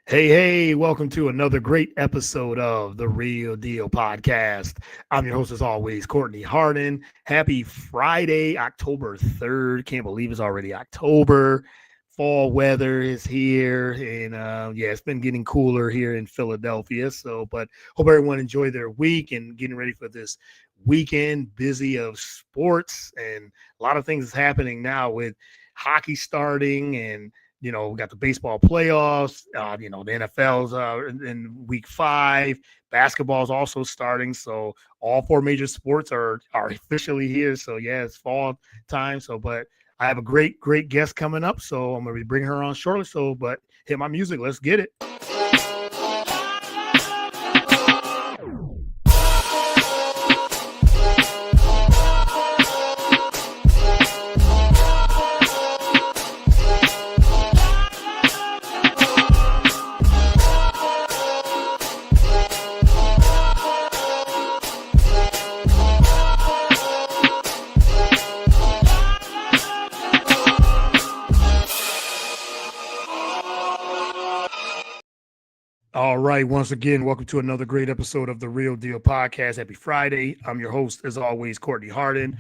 Hey, welcome to another great episode of the Real Deal Podcast. I'm your host, as always, Courtney Harden. Happy Friday, October 3rd. Can't believe it's already October. Fall weather is here. And it's been getting cooler here in Philadelphia. But hope everyone enjoyed their week and getting ready for this weekend, busy of sports. And a lot of things is happening now with hockey starting and we got the baseball playoffs. The NFL's in week 5. Basketball's also starting. So all 4 major sports are officially here. So yeah, it's fall time. But I have a great guest coming up. So I'm gonna be bringing her on shortly. But hit my music. Let's get it. All right. Once again, welcome to another great episode of the Real Deal Podcast. Happy Friday. I'm your host, as always, Courtney Harden.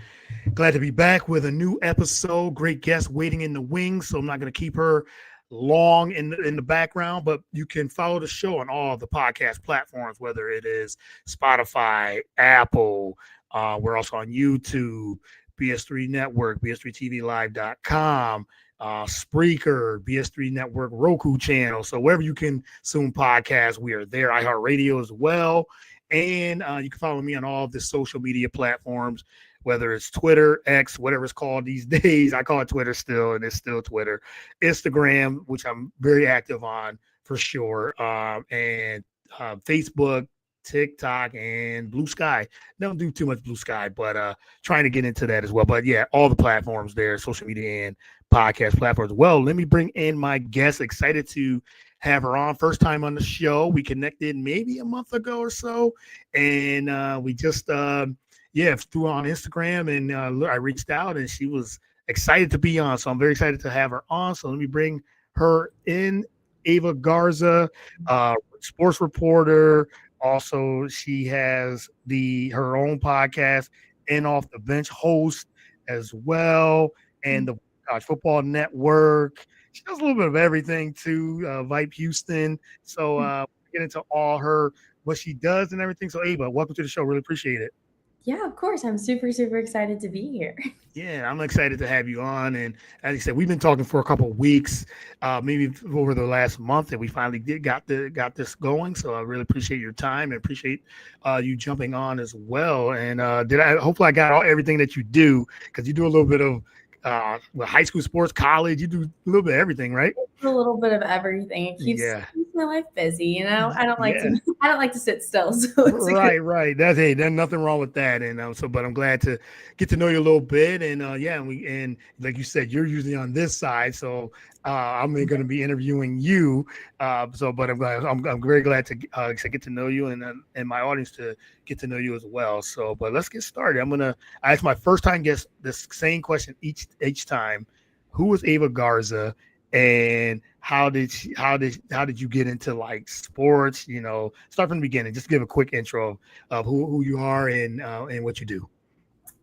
Glad to be back with a new episode. Great guest waiting in the wings. So I'm not going to keep her long in the background, but you can follow the show on all the podcast platforms, whether it is Spotify, Apple. We're also on YouTube, BS3 Network, BS3TVLive.com. Spreaker, BS3 Network, Roku channel. So wherever you can consume podcasts, we are there. iHeartRadio as well. And you can follow me on all of the social media platforms, whether it's Twitter, X, whatever it's called these days. I call it Twitter still, and it's still Twitter. Instagram, which I'm very active on for sure. And Facebook, TikTok, and Blue Sky. Don't do too much Blue Sky, but trying to get into that as well. But yeah, all the platforms there, social media and podcast platforms. Well, let me bring in my guest. Excited to have her on. First time on the show. We connected maybe a month ago or so, and we just threw on Instagram, and I reached out, and she was excited to be on. So I'm very excited to have her on. So let me bring her in. Ava Garza, sports reporter. Also, she has her own podcast, and Off the Bench host as well, and the College Football Network. She does a little bit of everything too. Vipe Houston. So get into what she does and everything. So Ava, welcome to the show. Really appreciate it. Yeah, of course. I'm super, super excited to be here. Yeah, I'm excited to have you on. And as you said, we've been talking for a couple of weeks, maybe over the last month, and we finally got this going. So I really appreciate your time and appreciate you jumping on as well. And hopefully I got everything that you do, because you do a little bit of high school sports, college. You do a little bit of everything, right? A little bit of everything. It keeps my life busy. I don't like to sit still. So it's right. There's nothing wrong with that. And but I'm glad to get to know you a little bit. And and like you said, you're usually on this side, so I'm going to be interviewing you. But I'm very glad to get to know you and my audience to get to know you as well. So, but let's get started. I ask my first time guest this same question each time. Who was Ava Garza? And how did you get into like sports? Start from the beginning. Just give a quick intro of who you are and what you do.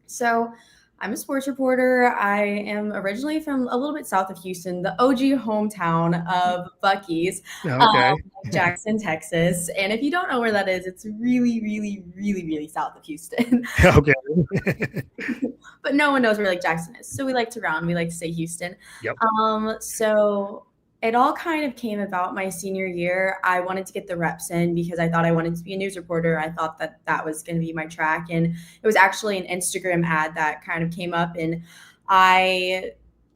So I'm a sports reporter. I am originally from a little bit south of Houston, the OG hometown of Buc-ee's, okay. Jackson, Texas. And if you don't know where that is, it's really, really, really, really south of Houston. Okay. But no one knows where Lake Jackson is. So we like to round. We like to say Houston. Yep. So it all kind of came about my senior year. I wanted to get the reps in because I thought I wanted to be a news reporter. I thought that was going to be my track. And it was actually an Instagram ad that kind of came up. And I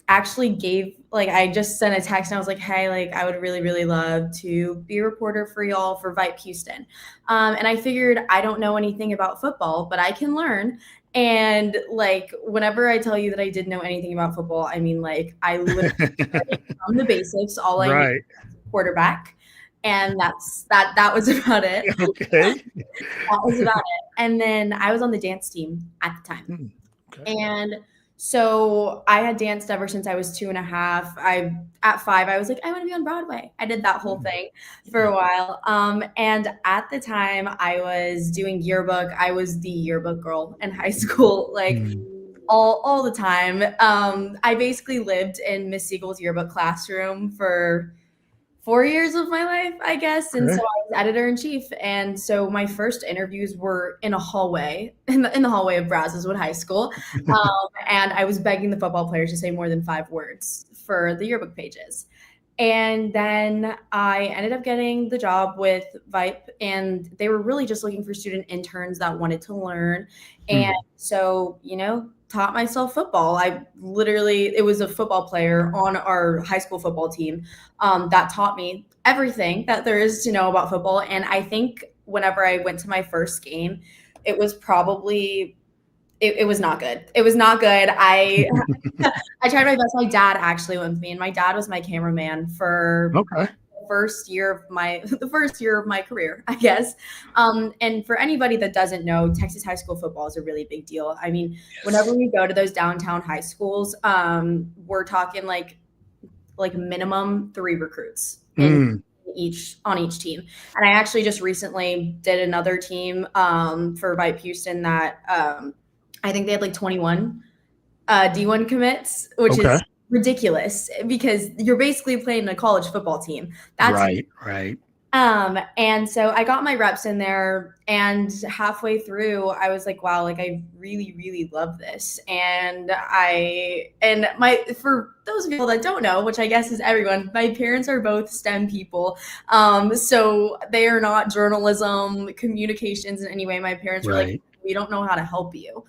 actually I just sent a text and I was like, hey, I would really, really love to be a reporter for y'all for Vipe Houston. And I figured I don't know anything about football, but I can learn. And whenever I tell you that I didn't know anything about football, I mean, I literally from the basics, all I knew was quarterback. And that was about it. Okay. That was about it. And then I was on the dance team at the time. Okay. And So I had danced ever since I was 2.5. At 5, I was like, I want to be on Broadway. I did that whole thing for a while. And at the time I was doing yearbook. I was the yearbook girl in high school, like Mm. all the time. I basically lived in Miss Siegel's yearbook classroom for 4 years of my life, I guess. And so Okay. I was editor in chief. And so my first interviews were in a hallway, in the hallway of Brazoswood High School. And I was begging the football players to say more than 5 words for the yearbook pages. And then I ended up getting the job with Vipe, and they were really just looking for student interns that wanted to learn. And Mm. so, taught myself football. It was a football player on our high school football team that taught me everything that there is to know about football. And I think whenever I went to my first game, it was probably it was not good. It was not good. I tried my best. My dad actually went with me, and my dad was my cameraman for Okay. the first year of my career, I guess. And for anybody that doesn't know, Texas high school football is a really big deal. I mean, whenever Yes. we go to those downtown high schools, we're talking like minimum 3 recruits in Mm. each on each team. And I actually just recently did another team for Vipe Houston that I think they had like 21 D1 commits, which Okay. is ridiculous because you're basically playing a college football team. That's Right. Right. and so I got my reps in there, and halfway through I was like, wow, like I really, really love this. And my for those people that don't know, which I guess is everyone, my parents are both STEM people. So they are not journalism, communications in any way. My parents were like, Right. we don't know how to help you.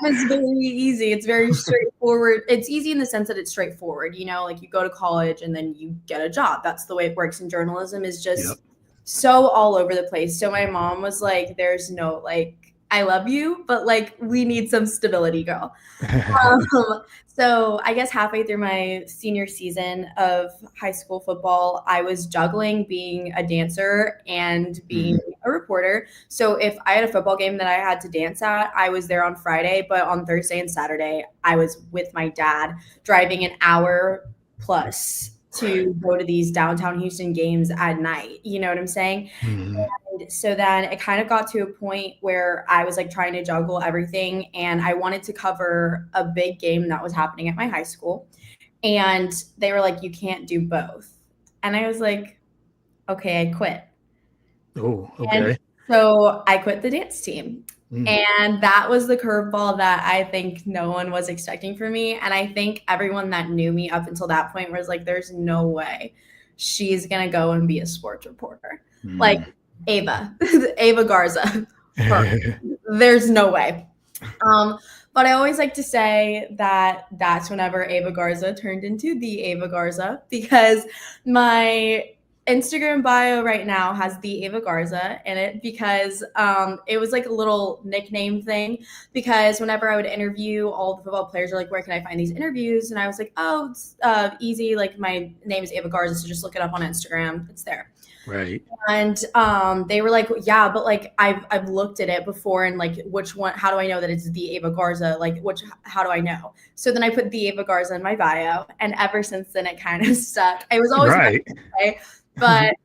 It's very easy. It's very straightforward. It's easy in the sense that it's straightforward. Like you go to college and then you get a job. That's the way it works in journalism, is Yep. just so all over the place. So my mom was like, there's no like, I love you, but like we need some stability, girl. So I guess halfway through my senior season of high school football, I was juggling being a dancer and being Mm. a reporter. So if I had a football game that I had to dance at, I was there on Friday, but on Thursday and Saturday, I was with my dad driving an hour plus to go to these downtown Houston games at night. You know what I'm saying? Mm. So then it kind of got to a point where I was like trying to juggle everything, and I wanted to cover a big game that was happening at my high school. And they were like, you can't do both. And I was like, okay, I quit. Oh, And okay. so I quit the dance team. Mm. And that was the curveball that I think no one was expecting from me. And I think everyone that knew me up until that point was like, there's no way she's going to go and be a sports reporter. Like Mm. Ava, Ava Garza, her. There's no way. But I always like to say that that's whenever Ava Garza turned into the Ava Garza, because my Instagram bio right now has the Ava Garza in it, because it was like a little nickname thing. Because whenever I would interview, all the football players are like, where can I find these interviews? And I was like, oh, it's easy. Like my name is Ava Garza, so just look it up on Instagram. It's there. Right. And they were like, yeah, but like I've looked at it before, and like which one, how do I know that it's the Ava Garza? Like how do I know? So then I put the Ava Garza in my bio, and ever since then it kind of stuck. It was always Right. way, but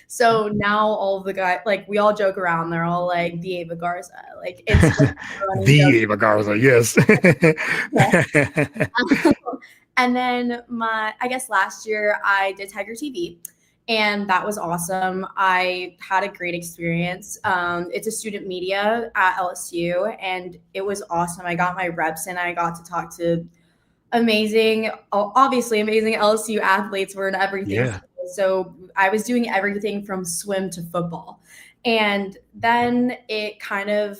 so now all of the guys, like we all joke around, they're all like the Ava Garza. Like it's like a running joke. The Ava Garza, yes. And then I guess last year I did Tiger TV, and that was awesome. I had a great experience. It's a student media at LSU, and it was awesome. I got my reps in. I got to talk to obviously amazing LSU athletes were in everything. Yeah. So I was doing everything from swim to football. And then it kind of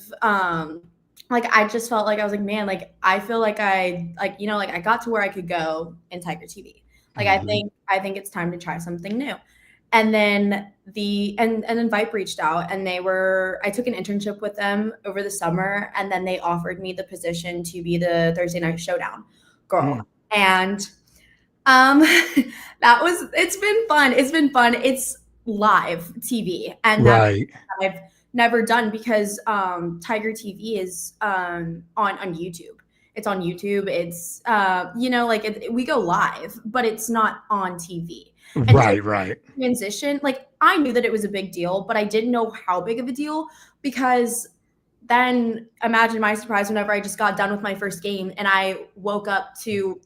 like I just felt like I was like, man, like I feel like like I got to where I could go in Tiger TV. Like Mhm. I think it's time to try something new. And then and then Vipe reached out, and I took an internship with them over the summer, and then they offered me the position to be the Thursday Night Showdown girl. Mm. And it's been fun. It's been fun. It's live TV, and that's Right. what I've never done, because Tiger TV is on YouTube. It's on YouTube. It's, like we go live, but it's not on TV. And so Right. transition, like I knew that it was a big deal, but I didn't know how big of a deal because then imagine my surprise whenever I just got done with my first game and I woke up to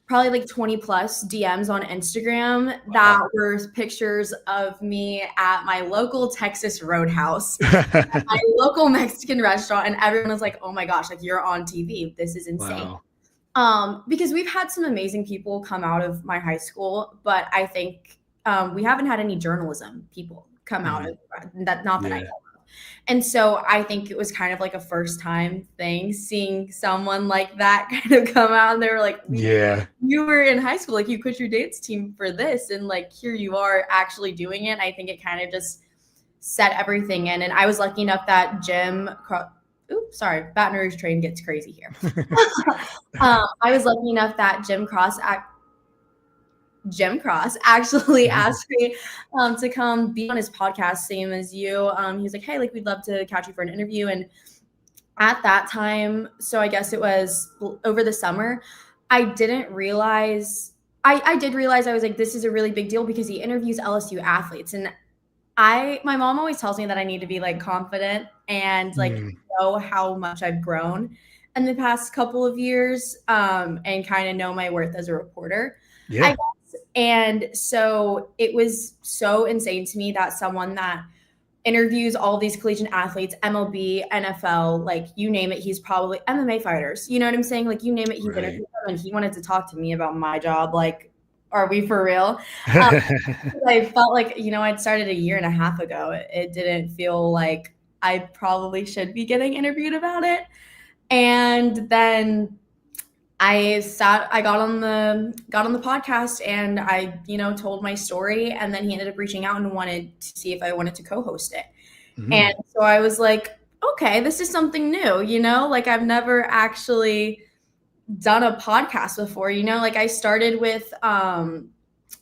probably like 20 plus DMs on Instagram that were pictures of me at my local Texas Roadhouse, my local Mexican restaurant, and everyone was like, "Oh my gosh, like you're on TV. This is insane." Because we've had some amazing people come out of my high school, but I think we haven't had any journalism people come out of that. Not that I know. And so I think it was kind of like a first time thing, seeing someone like that kind of come out and they were like, you were in high school, like you quit your dance team for this. And like, here you are actually doing it. And I think it kind of just set everything in. And I was lucky enough that Baton Rouge train gets crazy here. I was lucky enough that Jim Cross actually asked me to come be on his podcast, same as you. He was like, "Hey, like we'd love to catch you for an interview." And at that time, so I guess it was over the summer, I didn't realize. I did realize I was like, this is a really big deal because he interviews LSU athletes, and my mom always tells me that I need to be like confident and like know how much I've grown in the past couple of years, and kind of know my worth as a reporter. Yeah. And so it was so insane to me that someone that interviews all these collegiate athletes, MLB, NFL, like you name it, he's probably MMA fighters. You know what I'm saying? Like you name it, he's interviewed them, and he wanted to talk to me about my job. Like, are we for real? I felt like, I'd started a year and a half ago. It didn't feel like I probably should be getting interviewed about it. And then I got on the podcast and I, told my story, and then he ended up reaching out and wanted to see if I wanted to co-host it. And so I was like, okay, this is something new, like I've never actually done a podcast before, like I started with,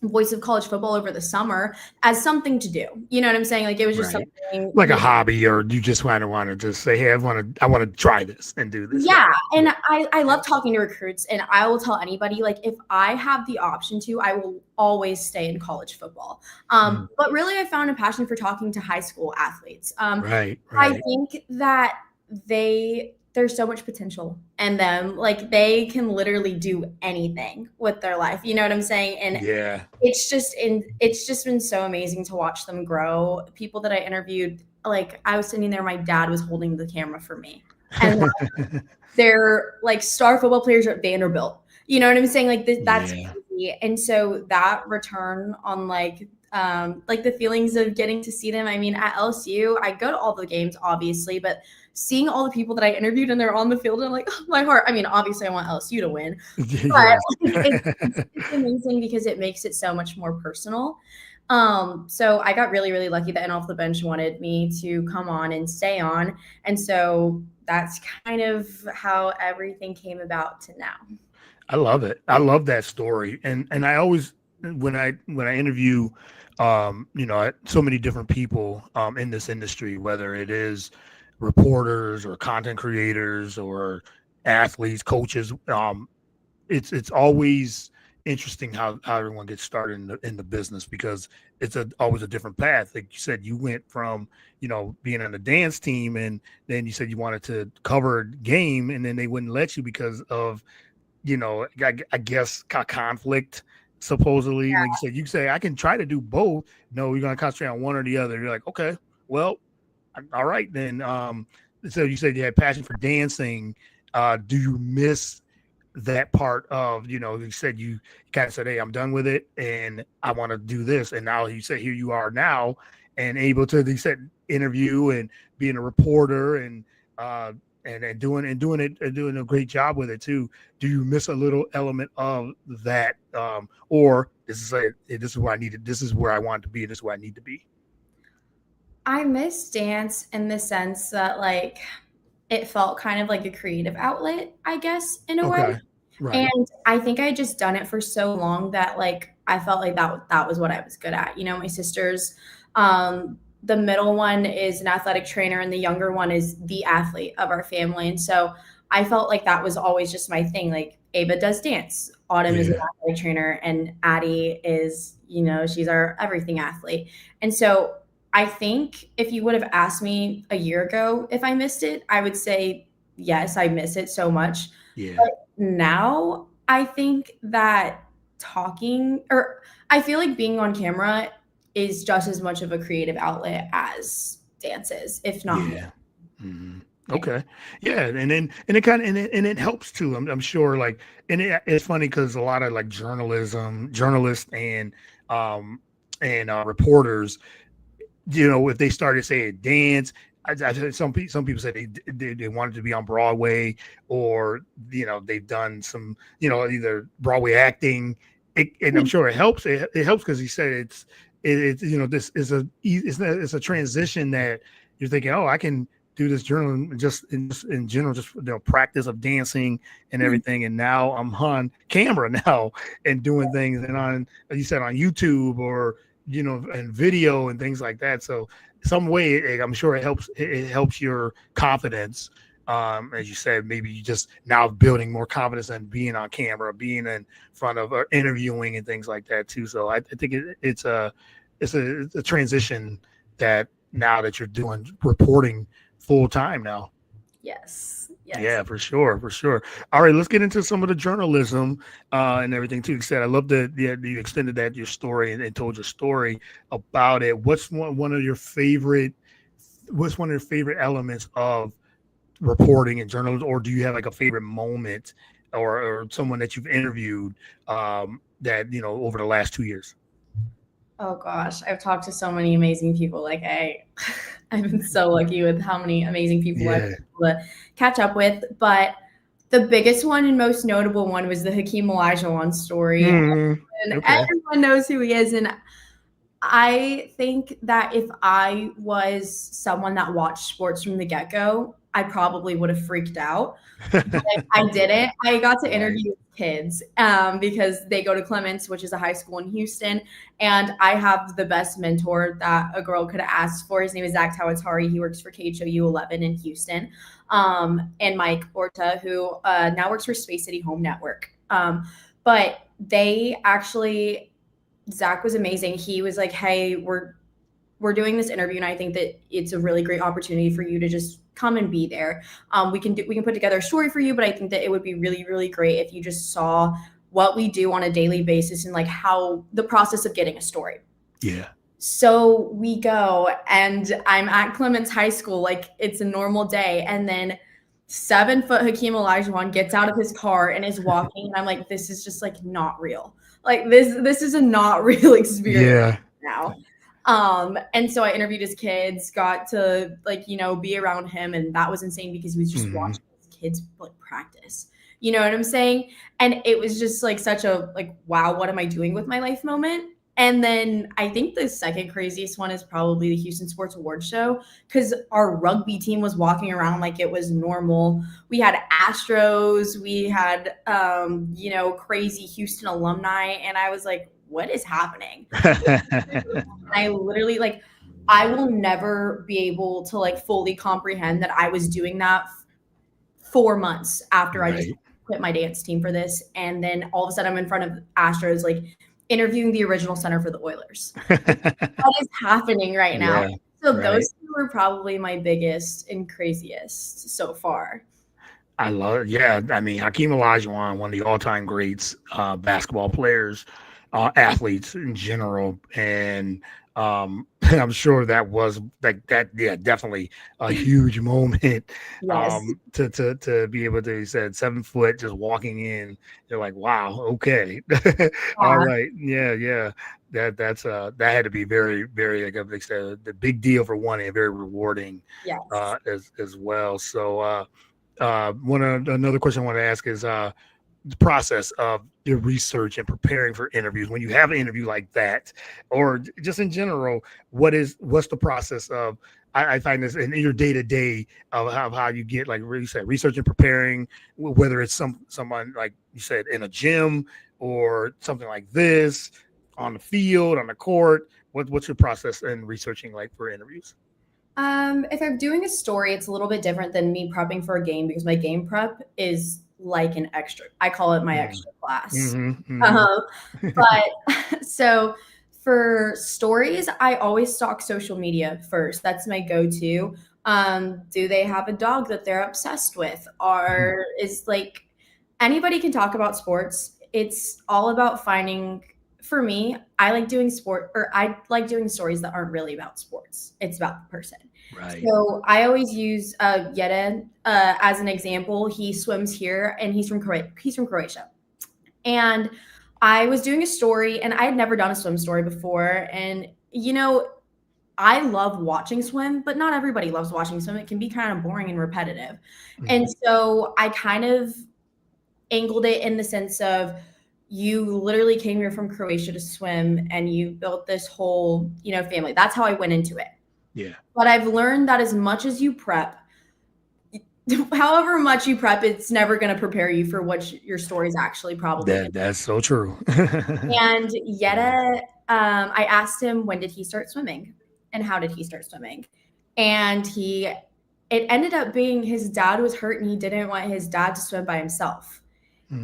Voice of College Football over the summer as something to do. You know what I'm saying? Like it was just something like a hobby, or you just want to just say, hey, I want to try this and do this. Yeah. And I love talking to recruits, and I will tell anybody, like if I have the option to, I will always stay in college football. But really I found a passion for talking to high school athletes. Right. I think that there's so much potential in them. Like they can literally do anything with their life. You know what I'm saying? And it's just been so amazing to watch them grow. People that I interviewed, like I was sitting there, my dad was holding the camera for me. And they're like star football players at Vanderbilt. You know what I'm saying? Like that's crazy. And so that return on like the feelings of getting to see them. I mean, at LSU, I go to all the games, obviously, but seeing all the people that I interviewed and they're on the field, and I'm like, oh, my heart. I mean, obviously, I want LSU to win, but it's amazing because it makes it so much more personal. So I got really, really lucky that Off the Bench wanted me to come on and stay on, and so that's kind of how everything came about to now. I love it. I love that story, and I always when I interview so many different people in this industry, whether it is reporters or content creators or athletes, coaches, it's always interesting how everyone gets started in the business, because it's always a different path. Like you said, you went from being on the dance team, and then you said you wanted to cover a game, and then they wouldn't let you because of I guess conflict, supposedly. Like you say, I can try to do both. No, you're going to concentrate on one or the other. You're like, okay, well, all right then. So you said you had passion for dancing. Do you miss that part of, you said you kind of said, hey, I'm done with it and I want to do this. And now you say, here you are now and able to, you said, interview and being a reporter and doing a great job with it too. Do you miss a little element of that? Or this is where I needed, this is where I want to be, this is where I need to be? I miss dance in the sense that like it felt kind of like a creative outlet, I guess, in a way. Right. And I think I just done it for so long that like I felt like that was what I was good at. My sisters, the middle one is an athletic trainer and the younger one is the athlete of our family. And so I felt like that was always just my thing. Like Ava does dance, Autumn is an Yeah. athletic trainer, and Addie is, she's our everything athlete. And so I think if you would have asked me a year ago if I missed it, I would say yes, I miss it so much. Yeah. But now I think that I feel like being on camera is just as much of a creative outlet as dances, if not more. Yeah. Hmm. Yeah. Okay. Yeah. And it kind of, and it helps too. I'm sure like, and it's funny because a lot of like journalists um, and reporters, if they started saying dance, I heard some people said they wanted to be on Broadway, or they've done some either Broadway acting. And I'm sure it helps. It helps because he said this is it's a transition that you're thinking, oh, I can do this journalism just in general, just practice of dancing and everything. And now I'm on camera now and doing things, and on, as you said, on YouTube, or and video and things like that. So some way, I'm sure it helps your confidence. As you said, maybe you just now building more confidence and being on camera, being in front of, or interviewing and things like that too. So I think it's a transition that now that you're doing reporting full time now. Yes. Yes. Yeah, for sure, for sure. All right, let's get into some of the journalism and everything too. You said I love that you extended that your story and told your story about it. One of your favorite? What's one of your favorite elements of reporting and journalism, or do you have like a favorite moment, or someone that you've interviewed that over the last 2 years? Oh gosh, I've talked to so many amazing people. Like I've been so lucky with how many amazing people I've Yeah. been able to catch up with. But the biggest one and most notable one was the Hakeem Olajuwon story. Mm, And okay. everyone knows who he is. And I think that if I was someone that watched sports from the get-go, I probably would have freaked out. But I didn't. I got to Right. interview kids because they go to Clements, which is a high school in Houston. And I have the best mentor that a girl could have asked for. His name is Zach Tawatari. He works for KHOU 11 in Houston. And Mike Orta, who now works for Space City Home Network. But they actually, Zach was amazing. He was like, hey, we're doing this interview, and I think that it's a really great opportunity for you to just come and be there. We can put together a story for you, but I think that it would be really, really great if you just saw what we do on a daily basis and like how the process of getting a story. Yeah. So we go, and I'm at Clements High School, like it's a normal day, and then 7-foot Hakeem Olajuwon gets out of his car and is walking, and I'm like, this is just like not real. Like this is a not real experience Yeah. now. And so I interviewed his kids, got to be around him, and that was insane because he was just Mhm. watching his kids like practice. You know what I'm saying? And it was just like such a like, wow, what am I doing with my life moment? And then I think the second craziest one is probably the Houston Sports Awards show, because our rugby team was walking around like it was normal. We had Astros, we had crazy Houston alumni, and I was like, what is happening? I literally I will never be able to like fully comprehend that I was doing that 4 months after I just Right. quit my dance team for this. And then all of a sudden I'm in front of Astros, like interviewing the original center for the Oilers. What is happening right now? Yeah. So Right. those two were probably my biggest and craziest so far. I love it. Yeah, I mean, Hakeem Olajuwon, one of the all-time greats, basketball players, athletes in general, and I'm sure that was like that. Yeah, definitely a huge moment. Yes. To be able to, he said, 7 foot just walking in. You're like, wow, okay, all Yeah. right, yeah, yeah. That had to be very, very, like I said, the big deal for one, and very rewarding Yes. as well. So. Another question I want to ask is the process of your research and preparing for interviews. When you have an interview like that, or just in general, what's the process of? I find this in your day to day of how you get, like you said, research and preparing, whether it's someone like you said in a gym or something like this on the field, on the court. What's your process in researching like for interviews? If I'm doing a story, it's a little bit different than me prepping for a game because my game prep is like an extra. I call it my extra class. Mm-hmm. Um, but so for stories, I always stalk social media first. That's my go-to. Do they have a dog that they're obsessed with? Or is like anybody can talk about sports. It's all about finding for me, I like doing stories that aren't really about sports. It's about the person. Right. So I always use Yeda as an example. He swims here, and he's from Croatia. And I was doing a story, and I had never done a swim story before. And I love watching swim, but not everybody loves watching swim. It can be kind of boring and repetitive. And so I kind of angled it in the sense of you literally came here from Croatia to swim and you built this whole, family. That's how I went into it. Yeah. But I've learned that as much as you prep, however much you prep, it's never going to prepare you for what your story is actually probably. That's so true. And Yetta, I asked him, when did he start swimming and how did he start swimming? And it ended up being his dad was hurt and he didn't want his dad to swim by himself.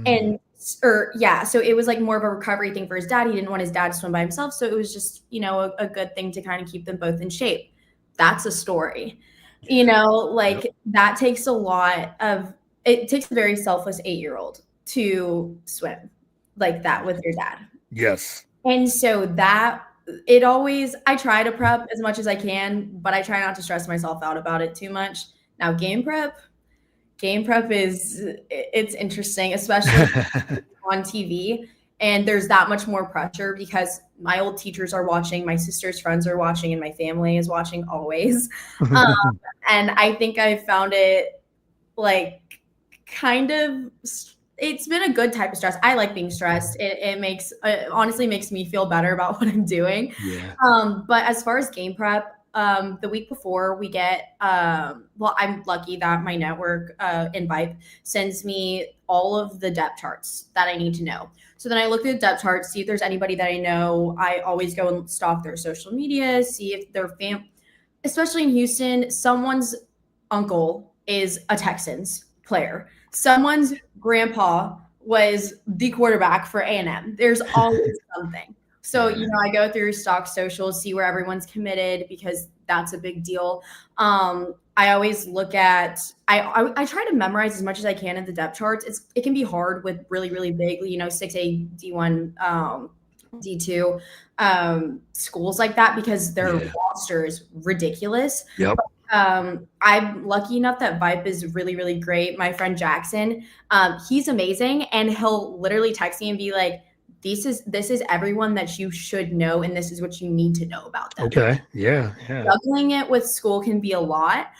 And so it was like more of a recovery thing for his dad. He didn't want his dad to swim by himself. So it was just, a good thing to kind of keep them both in shape. That's a story, that takes it takes a very selfless 8-year-old to swim like that with your dad. Yes. And so I try to prep as much as I can, but I try not to stress myself out about it too much. Now game prep it's interesting, especially on TV. And there's that much more pressure because my old teachers are watching, my sister's friends are watching, and my family is watching always. And I think I found it like kind of, it's been a good type of stress. I like being stressed. It honestly makes me feel better about what I'm doing. Yeah. But as far as game prep, the week before we get, I'm lucky that my network Invite sends me all of the depth charts that I need to know. So then I look at the depth charts, see if there's anybody that I know. I always go and stalk their social media, see if their especially in Houston, someone's uncle is a Texans player. Someone's grandpa was the quarterback for A&M. There's always something. So, I go through stock socials, see where everyone's committed because that's a big deal. I always look at, I try to memorize as much as I can in the depth charts. It can be hard with really, really big, 6A, D1, D2 schools like that because their roster is ridiculous. Yep. But, I'm lucky enough that Vibe is really, really great. My friend Jackson, he's amazing. And he'll literally text me and be like, this is everyone that you should know, and this is what you need to know about them. Okay. Yeah. Juggling it with school can be a lot,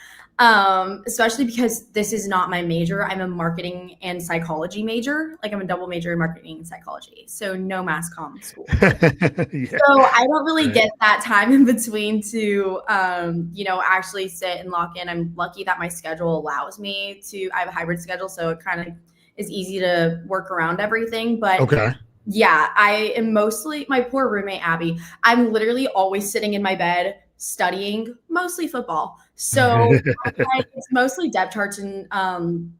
especially because this is not my major. I'm a marketing and psychology major. Like I'm a double major in marketing and psychology. So no mass comm school. So I don't really get that time in between to, actually sit and lock in. I'm lucky that my schedule allows me to, I have a hybrid schedule. So it kind of is easy to work around everything. But yeah, I am mostly, my poor roommate, Abby, I'm literally always sitting in my bed studying, mostly football. So it's mostly depth charts and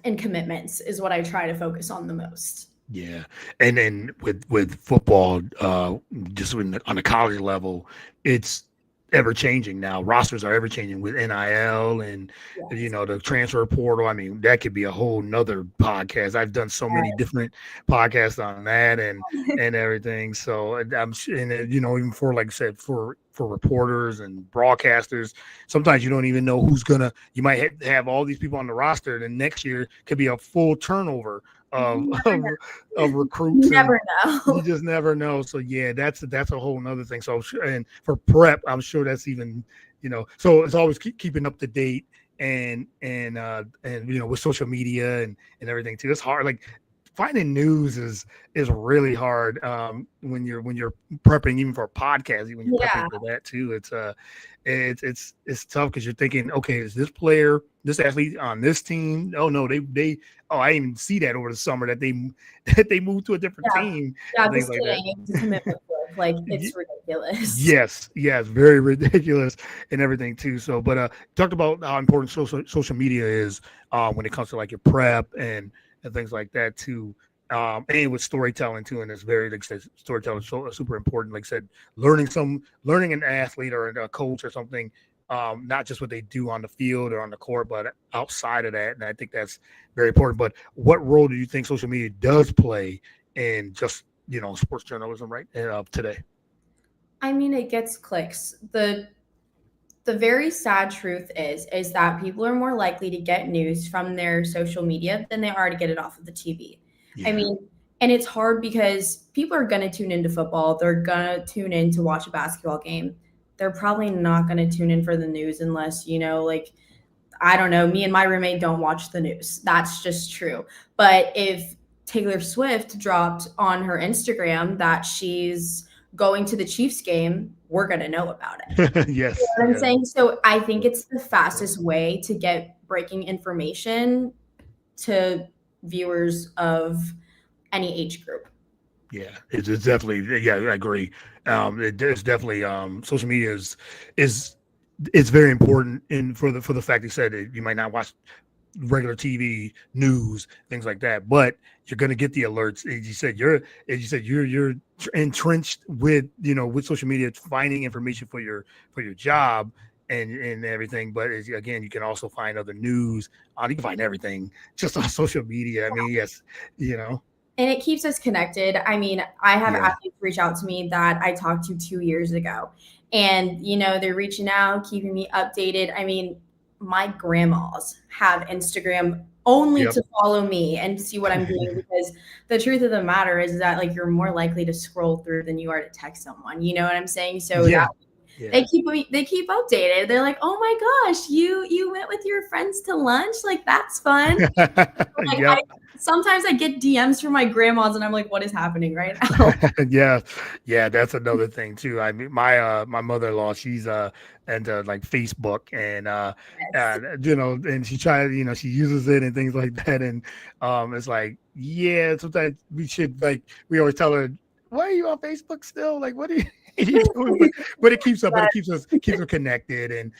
commitments is what I try to focus on the most. Yeah. And then with football, just on the college level, it's ever changing now. Rosters are ever changing with NIL and the transfer portal. I mean, that could be a whole nother podcast. I've done so many different podcasts on that and everything. So I'm even for, like I said, for reporters and broadcasters, sometimes you don't even know you might have all these people on the roster, and then next year could be a full turnover of recruits. You never know. You just never know. So yeah, that's a whole nother thing. So and for prep, I'm sure that's even so it's always keeping up to date and with social media and everything too. It's hard. Like finding news is really hard when you're prepping even for a podcast, even when you're Yeah, prepping for that too. It's tough because you're thinking, okay, is this player, this athlete on this team? Oh no, they oh, I didn't even see that over the summer that they that they moved to a different yeah, team yeah. and things Just like that. kidding. To commit with like it's ridiculous. Yes, yes, very ridiculous and everything too. So, but talked about how important social media is when it comes to like your prep and things like that too. And with storytelling too, and it's very like I said, storytelling is so super important. Like I said, learning an athlete or a coach or something, not just what they do on the field or on the court, but outside of that. And I think that's very important. But what role do you think social media does play in just sports journalism right today? I mean, it gets clicks. The very sad truth is that people are more likely to get news from their social media than they are to get it off of the TV. I Yeah. mean, and it's hard because people are going to tune into football. They're going to tune in to watch a basketball game. They're probably not going to tune in for the news unless, like, I don't know, me and my roommate don't watch the news. That's just true. But if Taylor Swift dropped on her Instagram that she's going to the Chiefs game, we're going to know about it. You Yes, know what I'm yeah, saying? So I think it's the fastest way to get breaking information to viewers of any age group. yeah. It's definitely, yeah, I agree. It's definitely social media is it's very important in for the fact you said that you might not watch regular TV news, things like that, but you're going to get the alerts. You're entrenched with with social media, finding information for your job and everything. But again, you can also find other news. You can find everything just on social media. I mean, yes, you know, And it keeps us connected. I mean, I have yeah, athletes reach out to me that I talked to 2 years ago. And, they're reaching out, keeping me updated. I mean, my grandmas have Instagram only yep, to follow me and see what I'm doing because the truth of the matter is that like you're more likely to scroll through than you are to text someone. You know what I'm saying? So yeah, that yeah. they keep updated. They're like, "Oh my gosh, you went with your friends to lunch? Like that's fun." Like Yep. sometimes I get DMs from my grandmas and I'm like, what is happening right now? Yeah, yeah, that's another thing too. I mean, my mother-in-law, she's into like Facebook Yes. and she tries, she uses it and things like that. And it's like, yeah, sometimes we always tell her, why are you on Facebook still? Like, what are you, you doing? But it keeps us connected, and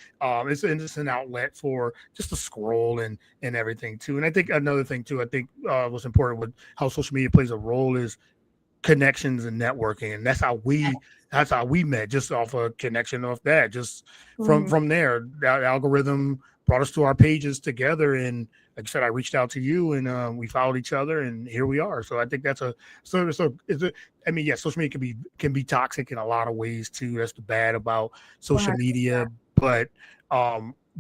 it's an outlet for just to scroll and everything too. And I think another thing too, I think what's important with how social media plays a role is connections and networking, and that's how we met, just off a connection of that, just from Mhm. there that algorithm brought us to our pages together. And like I said, I reached out to you, and we followed each other, and here we are. So I think that's a so is it I mean, yeah, social media can be toxic in a lot of ways too. That's the bad about social 100%. media. But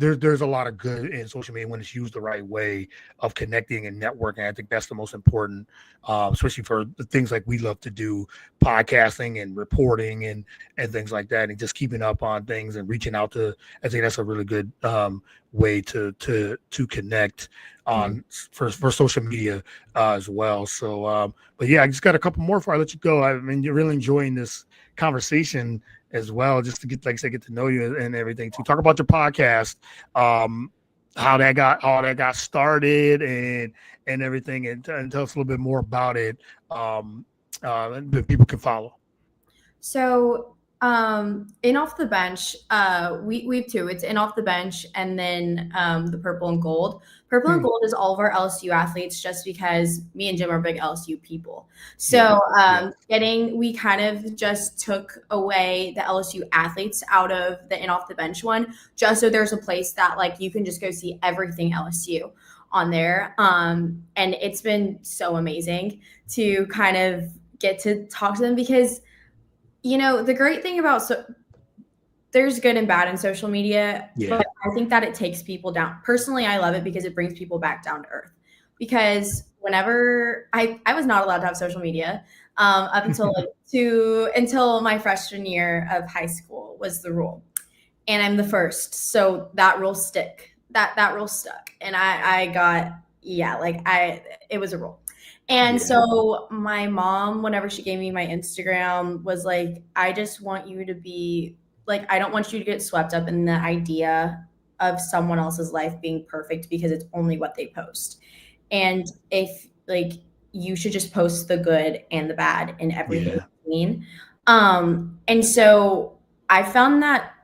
there's a lot of good in social media when it's used the right way of connecting and networking. I think that's the most important, especially for the things like we love to do, podcasting and reporting and things like that, and just keeping up on things and reaching out to. I think that's a really good way to connect Mhm. on for social media as well. So, but yeah, I just got a couple more before I let you go. I mean, you're really enjoying this conversation as well, just to get, like I said, get to know you and everything. To talk about your podcast, um, how that got started and everything, and tell us a little bit more about it, that people can follow. So, in off the bench, we have two. It's in off the bench, and then the purple and gold. Purple and Hmm. gold is all of our LSU athletes, just because me and Jim are big LSU people. Yeah, So, yeah, we kind of just took away the LSU athletes out of the in off the bench one, just so there's a place that like you can just go see everything LSU on there. And it's been so amazing to kind of get to talk to them because the great thing about there's good and bad in social media, yeah. but I think that it takes people down. Personally, I love it because it brings people back down to earth. Because whenever I was not allowed to have social media up until until my freshman year of high school was the rule, and I'm the first, so that rule stick that rule stuck, and I got, yeah, like it was a rule. And Yeah. so my mom, whenever she gave me my Instagram, was like, I just want you to be like, I don't want you to get swept up in the idea of someone else's life being perfect because it's only what they post. And if like you should just post the good and the bad and everything in Yeah. between. And so I found that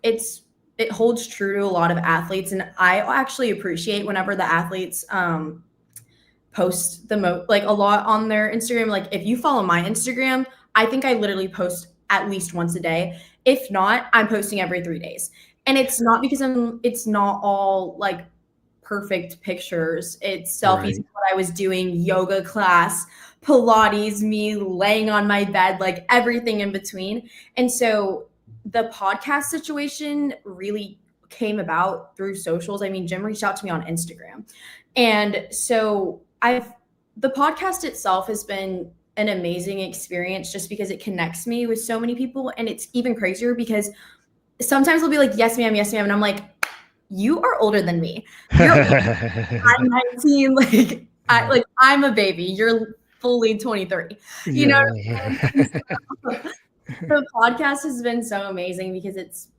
it holds true to a lot of athletes, and I actually appreciate whenever the athletes post like a lot on their Instagram. Like if you follow my Instagram, I think I literally post at least once a day. If not, I'm posting every 3 days. And it's not because it's not all like perfect pictures. It's selfies Right. of what I was doing, yoga class, Pilates, me laying on my bed, like everything in between. And so the podcast situation really came about through socials. I mean, Jim reached out to me on Instagram. And so the podcast itself has been an amazing experience just because it connects me with so many people. And it's even crazier because sometimes they'll be like, yes, ma'am. And I'm like, you are older than me. You're I'm 19. I'm a baby. You're fully 23. You know what I mean? Yeah. So the podcast has been so amazing because it's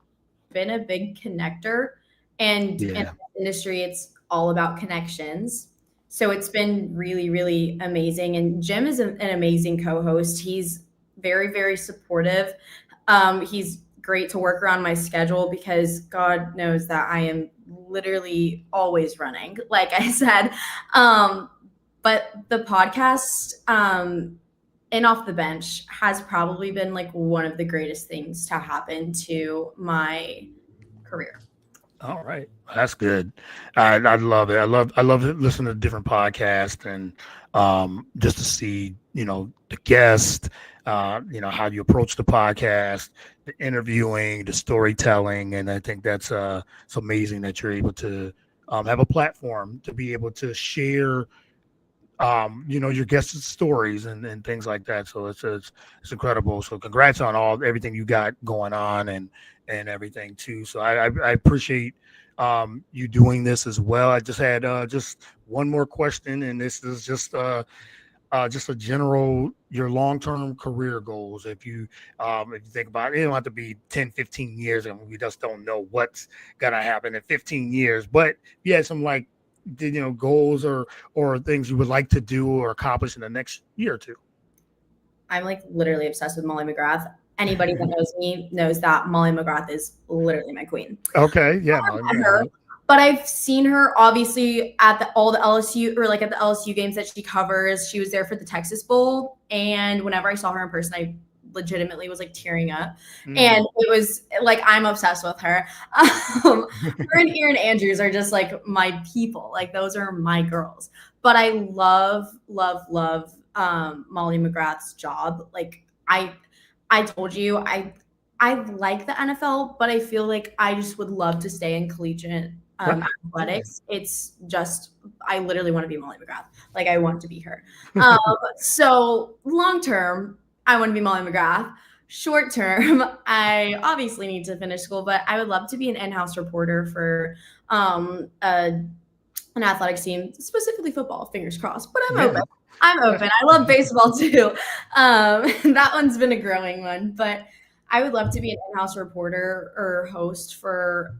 been a big connector, and in Yeah. this industry it's all about connections. So it's been really, really amazing. And Jim is an amazing co-host. He's very, very supportive. He's great to work around my schedule because God knows that I am literally always running, like I said. But the podcast, and off the bench has probably been like one of the greatest things to happen to my career. All right, that's good. I love it. I love listening to different podcasts and just to see the guest, how you approach the podcast, the interviewing, the storytelling, and I think that's it's amazing that you're able to have a platform to be able to share your guests' stories and things like that. So it's incredible. So congrats on everything you got going on and everything too. So I appreciate you doing this as well. I just had just one more question, and this is just a general your long-term career goals. If you think about it, it don't have to be 10, 15 years, and we just don't know what's gonna happen in 15 years. But yeah, some like goals or things you would like to do or accomplish in the next year or two. I'm like literally obsessed with Molly McGrath. Anybody that knows me knows that Molly McGrath is literally my queen. Okay, yeah, Molly Met her, McGrath. but I've seen her obviously at all the LSU, or like at the LSU games that she covers. She was there for the Texas Bowl, and whenever I saw her in person, I legitimately was like tearing up. And it was like, I'm obsessed with her. Her and Erin Andrews are just like my people. Like those are my girls. But I love, love, love Molly McGrath's job. Like I told you, I like the NFL, but I feel like I just would love to stay in collegiate Right. athletics. It's just, I literally want to be Molly McGrath. Like I want to be her. So long term, I want to be Molly McGrath. Short term, I obviously need to finish school, but I would love to be an in-house reporter for an athletics team, specifically football. Fingers crossed, but I'm open. I'm open. I love baseball too. That one's been a growing one, but I would love to be an in-house reporter or host for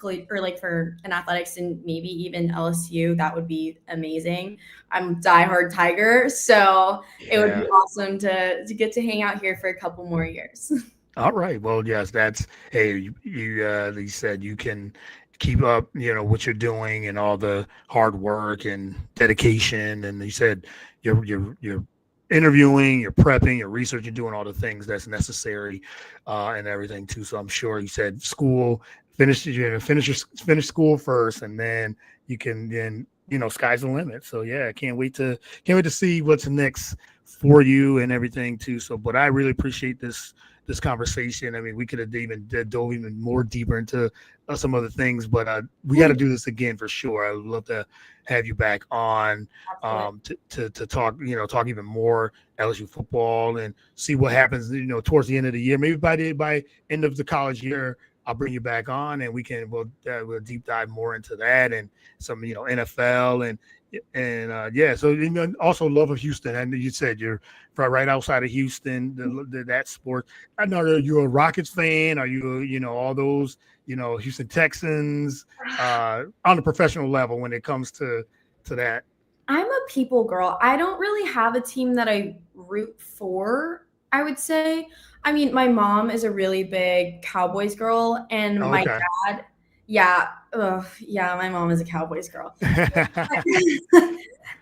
or like for an athletics and maybe even LSU. That would be amazing. I'm a diehard Tiger, so it would be awesome to get to hang out here for a couple more years. All right. Well, yes, that's hey, you said you can keep up, what you're doing and all the hard work and dedication. And you said you're interviewing, you're prepping, you're researching, doing all the things that's necessary and everything too. So I'm sure you said school, finish school first, and then you can then sky's the limit. So yeah, I can't wait to see what's next for you and everything too. So, but I really appreciate this conversation. I mean, we could have even dove even more deeper into some other things, but we got to do this again for sure. I would love to have you back on to talk, talk even more LSU football and see what happens, towards the end of the year. Maybe by end of the college year, I'll bring you back on, and we'll deep dive more into that and some NFL and yeah. So also love of Houston, and you said you're right outside of Houston. That sport. I know, are you a Rockets fan? Are you all those Houston Texans on the professional level when it comes to that? I'm a people girl. I don't really have a team that I root for, I would say. I mean, my mom is a really big Cowboys girl, and my Okay. dad, yeah, yeah, my mom is a Cowboys girl.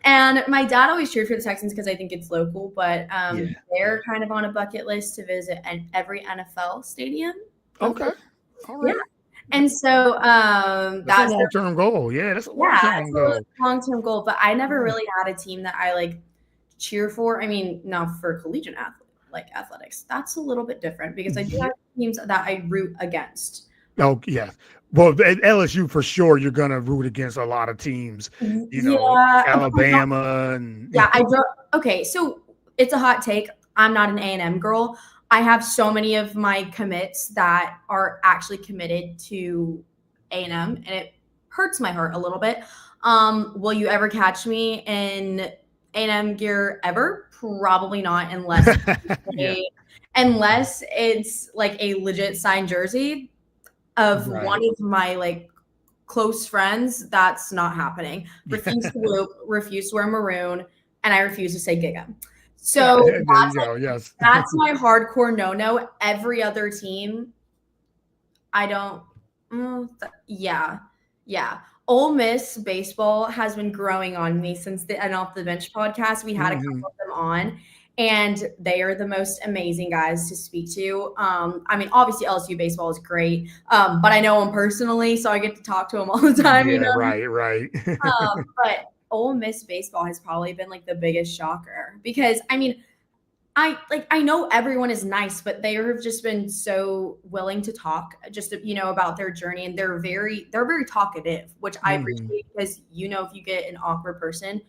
And my dad always cheered for the Texans because I think it's local, but Yeah. they're kind of on a bucket list to visit every NFL stadium. Okay. All right. Yeah. And so That's a long-term goal. Yeah, that's a long-term goal. Long-term goal. But I never really had a team that I like cheer for. I mean, not for collegiate athletics. That's a little bit different because I do have teams that I root against. Oh yeah. Well, at LSU for sure, you're gonna root against a lot of teams. Alabama and I don't. Okay, so it's a hot take. I'm not an A&M girl. I have so many of my commits that are actually committed to A&M, and it hurts my heart a little bit. Will you ever catch me in A&M gear ever? Probably not, unless unless it's like a legit signed jersey of one of my like close friends. That's not happening. Refuse to whoop, refuse to wear maroon, and I refuse to say Giga. So that's my hardcore no. Every other team, I don't. Yeah. Ole Miss baseball has been growing on me since the And Off the Bench podcast. We had a couple of them on, and they are the most amazing guys to speak to. I mean, obviously LSU baseball is great, but I know them personally, so I get to talk to them all the time. Right. But Ole Miss baseball has probably been like the biggest shocker because I mean, I know everyone is nice, but they have just been so willing to talk just about their journey, and they're very talkative, which I appreciate because if you get an awkward person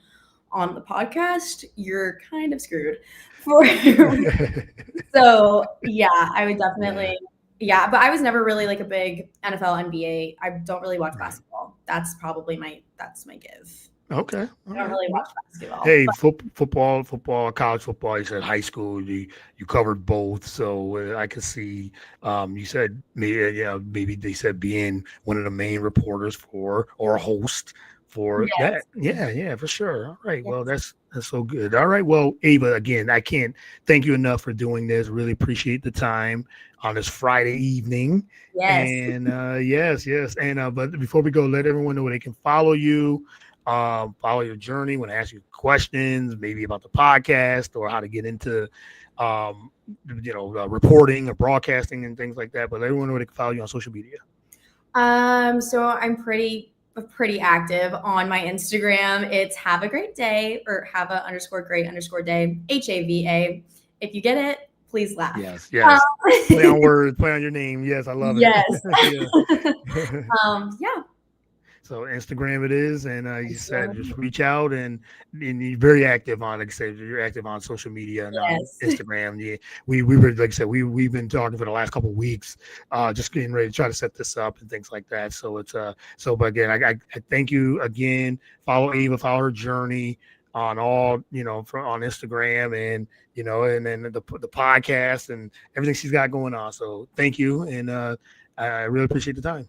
on the podcast, you're kind of screwed. So yeah, I would definitely but I was never really like a big NFL, NBA. I don't really watch basketball. That's probably my give. Okay. I don't really watch basketball. Hey, football, college football. You said high school. You covered both, so I could see. You said maybe they said being one of the main reporters or a host for that. Yeah, for sure. All right. Yes. Well, that's so good. All right. Well, Ava, again, I can't thank you enough for doing this. Really appreciate the time on this Friday evening. Yes. And yes. And but before we go, let everyone know where they can follow you. Follow your journey. When I ask you questions, maybe about the podcast or how to get into, reporting or broadcasting and things like that. But everyone know they can follow you on social media. So I'm pretty active on my Instagram. It's have a great day or have_a_great_day, HAVA. If you get it, please laugh. Yes. Play on words, play on your name. Yes, I love it. Yes. Yeah. So Instagram it is, and you said just reach out and you're very active on, like I said, you're active on social media and on Instagram. Yeah, we were, like I said, we've been talking for the last couple of weeks, just getting ready to try to set this up and things like that. So it's but again, I thank you again. Follow Ava, follow her journey on all on Instagram and and then the podcast and everything she's got going on. So thank you, and I really appreciate the time.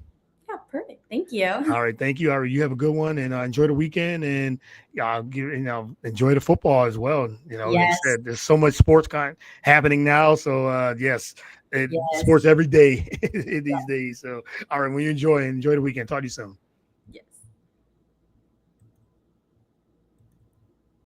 Yeah, perfect. Thank you. All right, thank you. All right, you have a good one, and enjoy the weekend, and enjoy the football as well. Like I said, there's so much sports happening now. So sports every day these days. So all right, when you enjoy the weekend. Talk to you soon.